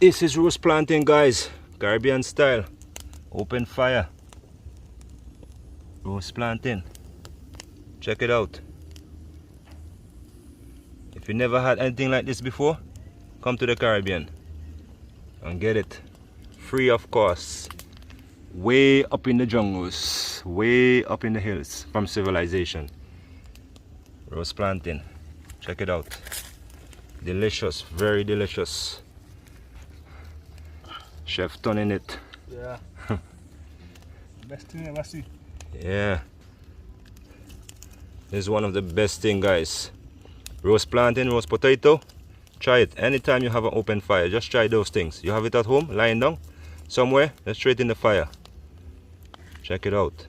This is roast plantain, guys. Caribbean style. Open fire. Roast plantain. Check it out. If you never had anything like this before, come to the Caribbean and get it. Free of cost. Way up in the jungles. Way up in the hills from civilization. Roast plantain. Check it out. Delicious. Very delicious. Chef turning it. Yeah. Best thing ever see. Yeah. This is one of the best thing, guys. Roast plantain, roast potato. Try it anytime you have an open fire. Just try those things. You have it at home, lying down somewhere, just straight in the fire. Check it out.